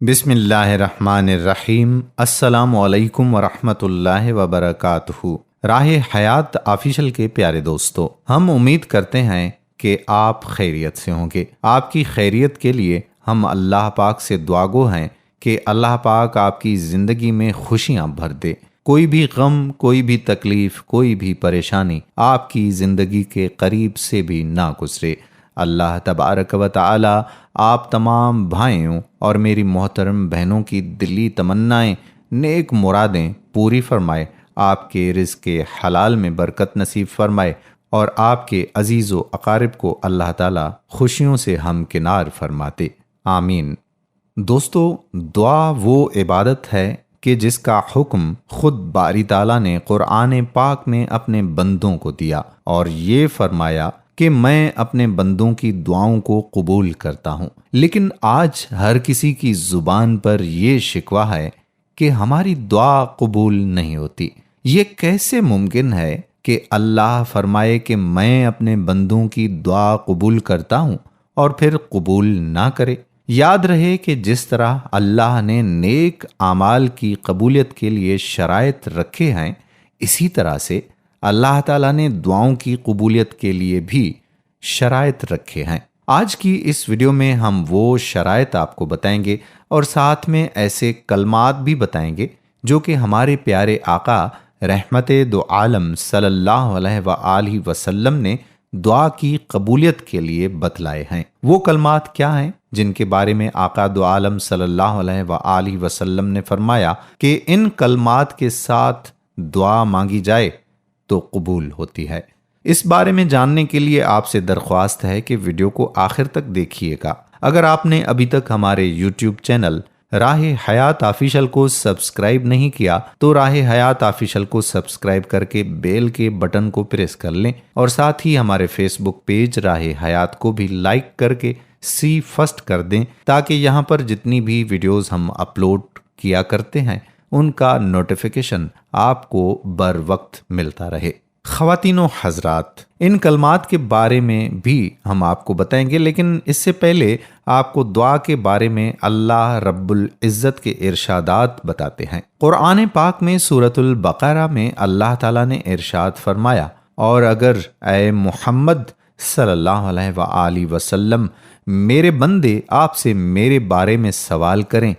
بسم اللہ الرحمن الرحیم۔ السلام علیکم ورحمۃ اللہ وبرکاتہ۔ راہ حیات آفیشل کے پیارے دوستو، ہم امید کرتے ہیں کہ آپ خیریت سے ہوں گے۔ آپ کی خیریت کے لیے ہم اللہ پاک سے دعا گو ہیں کہ اللہ پاک آپ کی زندگی میں خوشیاں بھر دے۔ کوئی بھی غم، کوئی بھی تکلیف، کوئی بھی پریشانی آپ کی زندگی کے قریب سے بھی نہ گزرے۔ اللہ تبارک و تعالی آپ تمام بھائیوں اور میری محترم بہنوں کی دلی تمنائیں، نیک مرادیں پوری فرمائے، آپ کے رزق حلال میں برکت نصیب فرمائے اور آپ کے عزیز و اقارب کو اللہ تعالی خوشیوں سے ہمکنار فرماتے، آمین۔ دوستو، دعا وہ عبادت ہے کہ جس کا حکم خود باری تعالیٰ نے قرآن پاک میں اپنے بندوں کو دیا اور یہ فرمایا کہ میں اپنے بندوں کی دعاؤں کو قبول کرتا ہوں۔ لیکن آج ہر کسی کی زبان پر یہ شکوہ ہے کہ ہماری دعا قبول نہیں ہوتی۔ یہ کیسے ممکن ہے کہ اللہ فرمائے کہ میں اپنے بندوں کی دعا قبول کرتا ہوں اور پھر قبول نہ کرے؟ یاد رہے کہ جس طرح اللہ نے نیک اعمال کی قبولیت کے لیے شرائط رکھے ہیں، اسی طرح سے اللہ تعالیٰ نے دعاؤں کی قبولیت کے لیے بھی شرائط رکھے ہیں۔ آج کی اس ویڈیو میں ہم وہ شرائط آپ کو بتائیں گے اور ساتھ میں ایسے کلمات بھی بتائیں گے جو کہ ہمارے پیارے آقا رحمت دو عالم صلی اللہ علیہ وآلہ وسلم نے دعا کی قبولیت کے لیے بتلائے ہیں۔ وہ کلمات کیا ہیں جن کے بارے میں آقا دو عالم صلی اللہ علیہ وآلہ وسلم نے فرمایا کہ ان کلمات کے ساتھ دعا مانگی جائے تو قبول ہوتی ہے؟ اس بارے میں جاننے کے لیے آپ سے درخواست ہے کہ ویڈیو کو آخر تک دیکھیے گا۔ اگر آپ نے ابھی تک ہمارے یوٹیوب چینل راہ حیات آفیشل کو سبسکرائب نہیں کیا تو راہ حیات آفیشل کو سبسکرائب کر کے بیل کے بٹن کو پریس کر لیں اور ساتھ ہی ہمارے فیس بک پیج راہ حیات کو بھی لائک کر کے سی فرسٹ کر دیں تاکہ یہاں پر جتنی بھی ویڈیوز ہم اپلوڈ کیا کرتے ہیں ان کا نوٹیفیکیشن آپ کو بر وقت ملتا رہے۔ خواتین و حضرات، ان کلمات کے بارے میں بھی ہم آپ کو بتائیں گے، لیکن اس سے پہلے آپ کو دعا کے بارے میں اللہ رب العزت کے ارشادات بتاتے ہیں۔ قرآن پاک میں سورۃ البقرہ میں اللہ تعالیٰ نے ارشاد فرمایا، اور اگر اے محمد صلی اللہ علیہ وآلہ وسلم میرے بندے آپ سے میرے بارے میں سوال کریں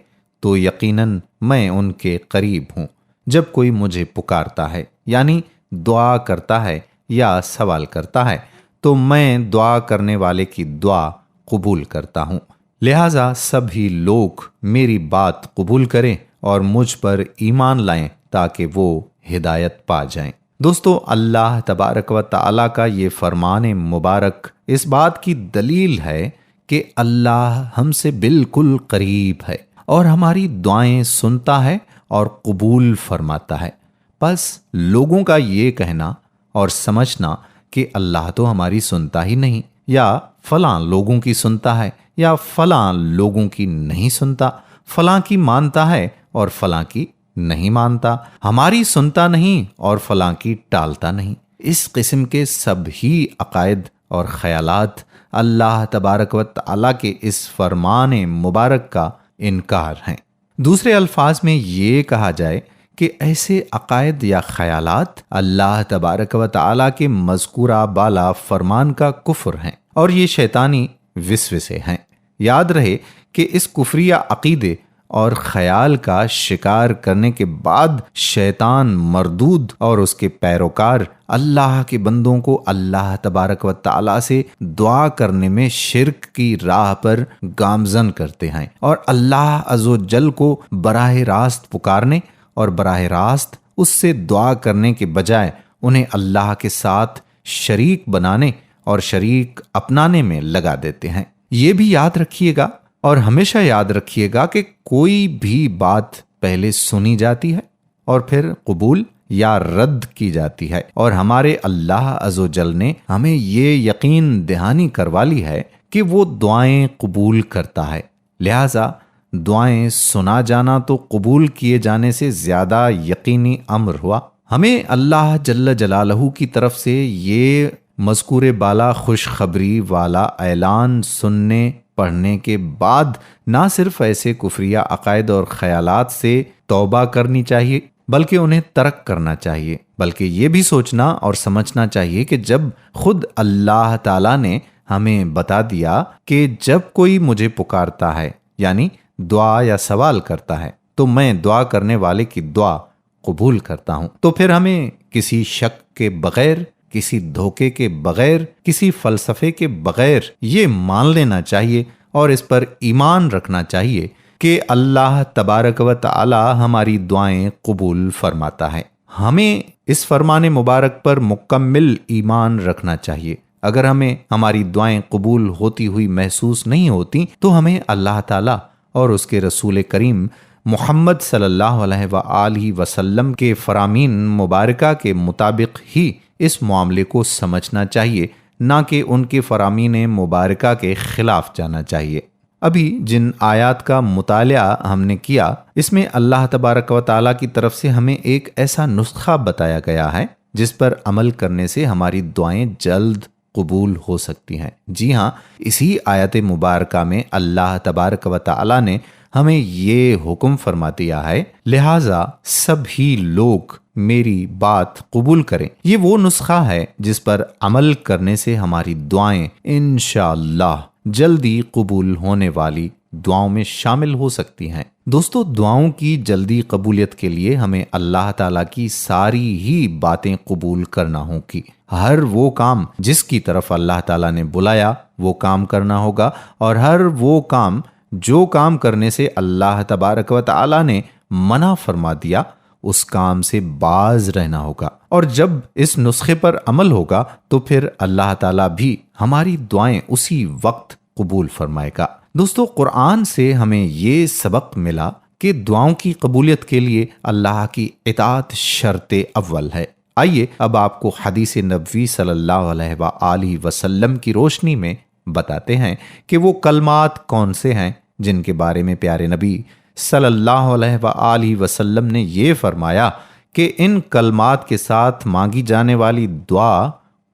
تو یقیناً میں ان کے قریب ہوں جب کوئی مجھے پکارتا ہے، یعنی دعا کرتا ہے یا سوال کرتا ہے تو میں دعا کرنے والے کی دعا قبول کرتا ہوں۔ لہٰذا سبھی لوگ میری بات قبول کریں اور مجھ پر ایمان لائیں تاکہ وہ ہدایت پا جائیں۔ دوستو، اللہ تبارک و تعالیٰ کا یہ فرمان مبارک اس بات کی دلیل ہے کہ اللہ ہم سے بالکل قریب ہے اور ہماری دعائیں سنتا ہے اور قبول فرماتا ہے۔ بس لوگوں کا یہ کہنا اور سمجھنا کہ اللہ تو ہماری سنتا ہی نہیں، یا فلاں لوگوں کی سنتا ہے یا فلاں لوگوں کی نہیں سنتا، فلاں کی مانتا ہے اور فلاں کی نہیں مانتا، ہماری سنتا نہیں اور فلاں کی ٹالتا نہیں، اس قسم کے سب ہی عقائد اور خیالات اللہ تبارک و تعالیٰ کے اس فرمان مبارک کا انکار ہیں۔ دوسرے الفاظ میں یہ کہا جائے کہ ایسے عقائد یا خیالات اللہ تبارک و تعالیٰ کے مذکورہ بالا فرمان کا کفر ہیں اور یہ شیطانی وسوسے ہیں۔ یاد رہے کہ اس کفریہ عقیدے اور خیال کا شکار کرنے کے بعد شیطان مردود اور اس کے پیروکار اللہ کے بندوں کو اللہ تبارک و تعالیٰ سے دعا کرنے میں شرک کی راہ پر گامزن کرتے ہیں اور اللہ عز و جل کو براہ راست پکارنے اور براہ راست اس سے دعا کرنے کے بجائے انہیں اللہ کے ساتھ شریک بنانے اور شریک اپنانے میں لگا دیتے ہیں۔ یہ بھی یاد رکھیے گا اور ہمیشہ یاد رکھیے گا کہ کوئی بھی بات پہلے سنی جاتی ہے اور پھر قبول یا رد کی جاتی ہے، اور ہمارے اللہ عز و جل نے ہمیں یہ یقین دہانی کروا لی ہے کہ وہ دعائیں قبول کرتا ہے۔ لہٰذا دعائیں سنا جانا تو قبول کیے جانے سے زیادہ یقینی امر ہوا۔ ہمیں اللہ جل جلالہ کی طرف سے یہ مذکور بالا خوشخبری والا اعلان سننے پڑھنے کے بعد نہ صرف ایسے کفریہ عقائد اور خیالات سے توبہ کرنی چاہیے بلکہ انہیں ترک کرنا چاہیے، بلکہ یہ بھی سوچنا اور سمجھنا چاہیے کہ جب خود اللہ تعالیٰ نے ہمیں بتا دیا کہ جب کوئی مجھے پکارتا ہے یعنی دعا یا سوال کرتا ہے تو میں دعا کرنے والے کی دعا قبول کرتا ہوں، تو پھر ہمیں کسی شک کے بغیر، کسی دھوکے کے بغیر، کسی فلسفے کے بغیر یہ مان لینا چاہیے اور اس پر ایمان رکھنا چاہیے کہ اللہ تبارک و تعالی ہماری دعائیں قبول فرماتا ہے۔ ہمیں اس فرمان مبارک پر مکمل ایمان رکھنا چاہیے۔ اگر ہمیں ہماری دعائیں قبول ہوتی ہوئی محسوس نہیں ہوتی تو ہمیں اللہ تعالیٰ اور اس کے رسول کریم محمد صلی اللہ علیہ وآلہ وسلم کے فرامین مبارکہ کے مطابق ہی اس معاملے کو سمجھنا چاہیے، نہ کہ ان کے فرامین مبارکہ کے خلاف جانا چاہیے۔ ابھی جن آیات کا مطالعہ ہم نے کیا اس میں اللہ تبارک و تعالیٰ کی طرف سے ہمیں ایک ایسا نسخہ بتایا گیا ہے جس پر عمل کرنے سے ہماری دعائیں جلد قبول ہو سکتی ہیں۔ جی ہاں، اسی آیت مبارکہ میں اللہ تبارک و تعالیٰ نے ہمیں یہ حکم فرما دیا ہے، لہٰذا سبھی لوگ میری بات قبول کریں۔ یہ وہ نسخہ ہے جس پر عمل کرنے سے ہماری دعائیں انشاءاللہ جلدی قبول ہونے والی دعاؤں میں شامل ہو سکتی ہیں۔ دوستو، دعاؤں کی جلدی قبولیت کے لیے ہمیں اللہ تعالیٰ کی ساری ہی باتیں قبول کرنا ہوگی۔ ہر وہ کام جس کی طرف اللہ تعالیٰ نے بلایا وہ کام کرنا ہوگا، اور ہر وہ کام جو کام کرنے سے اللہ تبارک و تعالیٰ نے منع فرما دیا اس کام سے باز رہنا ہوگا، اور جب اس نسخے پر عمل ہوگا تو پھر اللہ تعالیٰ بھی ہماری دعائیں اسی وقت قبول فرمائے گا۔ دوستو، قرآن سے ہمیں یہ سبق ملا کہ دعاؤں کی قبولیت کے لیے اللہ کی اطاعت شرط اول ہے۔ آئیے اب آپ کو حدیث نبوی صلی اللہ علیہ وآلہ وسلم کی روشنی میں بتاتے ہیں کہ وہ کلمات کون سے ہیں جن کے بارے میں پیارے نبی صلی اللہ علیہ وآلہ وسلم نے یہ فرمایا کہ ان کلمات کے ساتھ مانگی جانے والی دعا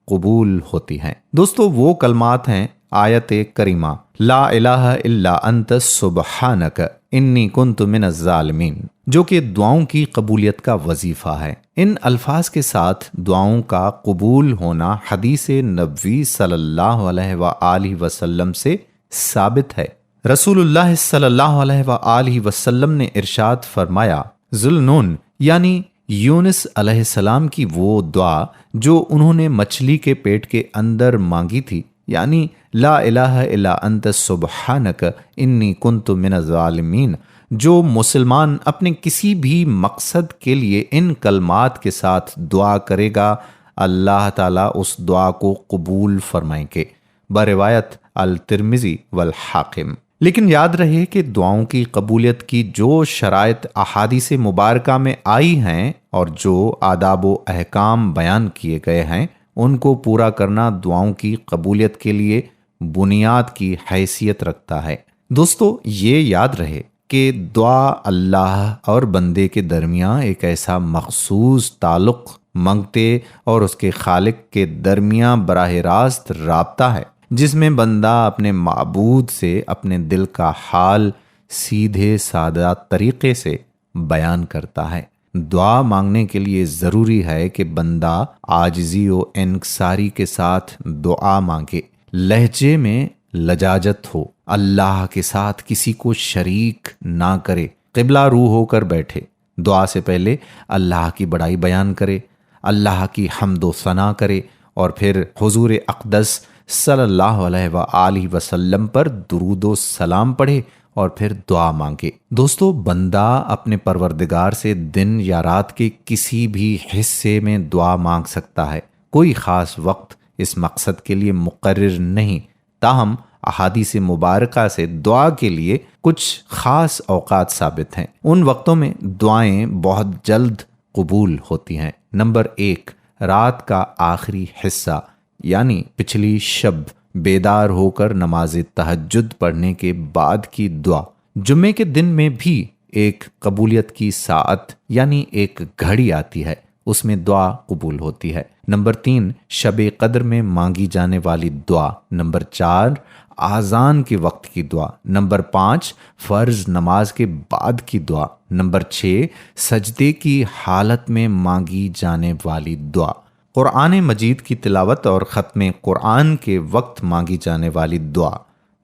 قبول ہوتی ہیں۔ دوستو، وہ کلمات ہیں آیت کریمہ لا الہ الا انت سبحانک انی کنت من الظالمین، جو کہ دعاؤں کی قبولیت کا وظیفہ ہے۔ ان الفاظ کے ساتھ دعاؤں کا قبول ہونا حدیث نبوی صلی اللہ علیہ وآلہ وسلم سے ثابت ہے۔ رسول اللہ صلی اللہ علیہ وآلہ وسلم نے ارشاد فرمایا، ذوالنون یعنی یونس علیہ السلام کی وہ دعا جو انہوں نے مچھلی کے پیٹ کے اندر مانگی تھی، یعنی لا الہ الا انت سبحانک انی کنت من الظالمین، جو مسلمان اپنے کسی بھی مقصد کے لیے ان کلمات کے ساتھ دعا کرے گا اللہ تعالیٰ اس دعا کو قبول فرمائیں گے، بروایت الترمذی والحاکم۔ لیکن یاد رہے کہ دعاؤں کی قبولیت کی جو شرائط احادیث مبارکہ میں آئی ہیں اور جو آداب و احکام بیان کیے گئے ہیں ان کو پورا کرنا دعاؤں کی قبولیت کے لیے بنیاد کی حیثیت رکھتا ہے۔ دوستو، یہ یاد رہے کہ دعا اللہ اور بندے کے درمیان ایک ایسا مخصوص تعلق منگتے اور اس کے خالق کے درمیان براہ راست رابطہ ہے، جس میں بندہ اپنے معبود سے اپنے دل کا حال سیدھے سادہ طریقے سے بیان کرتا ہے۔ دعا مانگنے کے لیے ضروری ہے کہ بندہ عاجزی و انکساری کے ساتھ دعا مانگے، لہجے میں لجاجت ہو، اللہ کے ساتھ کسی کو شریک نہ کرے، قبلہ رو ہو کر بیٹھے، دعا سے پہلے اللہ کی بڑائی بیان کرے، اللہ کی حمد و ثنا کرے، اور پھر حضور اقدس صلی اللہ علیہ وآلہ وسلم پر درود و سلام پڑھے اور پھر دعا مانگے۔ دوستو، بندہ اپنے پروردگار سے دن یا رات کے کسی بھی حصے میں دعا مانگ سکتا ہے، کوئی خاص وقت اس مقصد کے لیے مقرر نہیں، تاہم احادیث مبارکہ سے دعا کے لیے کچھ خاص اوقات ثابت ہیں۔ ان وقتوں میں دعائیں بہت جلد قبول ہوتی ہیں۔ نمبر 1، رات کا آخری حصہ یعنی پچھلی شب بیدار ہو کر نماز تہجد پڑھنے کے بعد کی دعا۔ جمعے کے دن میں بھی ایک قبولیت کی ساعت یعنی ایک گھڑی آتی ہے، اس میں دعا قبول ہوتی ہے۔ نمبر 3، شب قدر میں مانگی جانے والی دعا۔ نمبر 4، آذان کے وقت کی دعا۔ نمبر 5 فرض نماز کے بعد کی دعا۔ نمبر 6 سجدے کی حالت میں مانگی جانے والی دعا۔ قرآن مجید کی تلاوت اور ختم قرآن کے وقت مانگی جانے والی دعا۔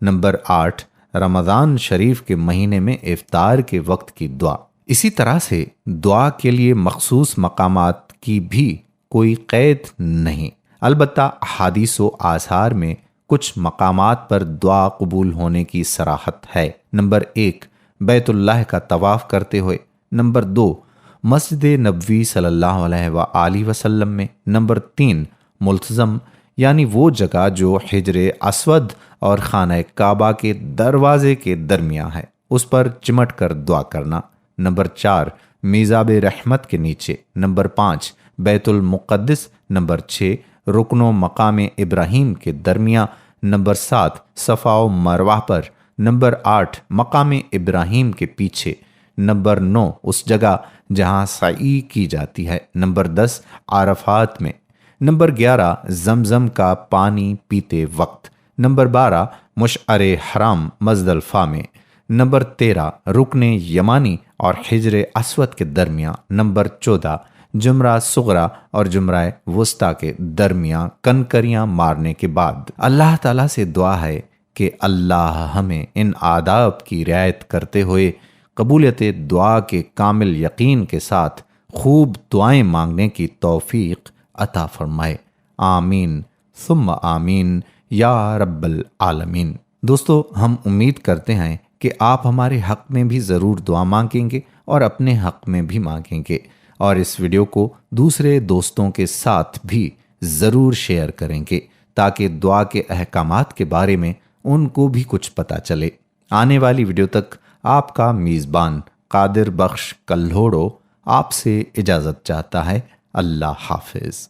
نمبر 8 رمضان شریف کے مہینے میں افطار کے وقت کی دعا۔ اسی طرح سے دعا کے لیے مخصوص مقامات کی بھی کوئی قید نہیں، البتہ احادیث و آثار میں کچھ مقامات پر دعا قبول ہونے کی صراحت ہے۔ نمبر 1 بیت اللہ کا طواف کرتے ہوئے۔ نمبر 2 مسجد نبوی صلی اللہ علیہ وآلہ وسلم میں۔ نمبر 3 ملتزم یعنی وہ جگہ جو حجر اسود اور خانہ کعبہ کے دروازے کے درمیان ہے، اس پر چمٹ کر دعا کرنا۔ نمبر 4 میزاب رحمت کے نیچے۔ نمبر 5 بیت المقدس۔ نمبر 6 رکن و مقام ابراہیم کے درمیان۔ نمبر 7 صفا و مروہ پر۔ نمبر 8 مقام ابراہیم کے پیچھے۔ نمبر 9 اس جگہ جہاں سعی کی جاتی ہے۔ نمبر 10 عرفات میں۔ نمبر 11 زمزم کا پانی پیتے وقت۔ نمبر 12 مشعر حرام مزدلفہ میں۔ نمبر 13 رکن یمانی اور حجر اسود کے درمیان۔ نمبر 14 جمرہ صغرا اور جمرہ وسطیٰ کے درمیان کنکریاں مارنے کے بعد۔ اللہ تعالیٰ سے دعا ہے کہ اللہ ہمیں ان آداب کی رعایت کرتے ہوئے قبولیت دعا کے کامل یقین کے ساتھ خوب دعائیں مانگنے کی توفیق عطا فرمائے۔ آمین ثم آمین یا رب العالمین۔ دوستو، ہم امید کرتے ہیں کہ آپ ہمارے حق میں بھی ضرور دعا مانگیں گے اور اپنے حق میں بھی مانگیں گے، اور اس ویڈیو کو دوسرے دوستوں کے ساتھ بھی ضرور شیئر کریں گے تاکہ دعا کے احکامات کے بارے میں ان کو بھی کچھ پتہ چلے۔ آنے والی ویڈیو تک آپ کا میزبان قادر بخش کلہوڑو آپ سے اجازت چاہتا ہے۔ اللہ حافظ۔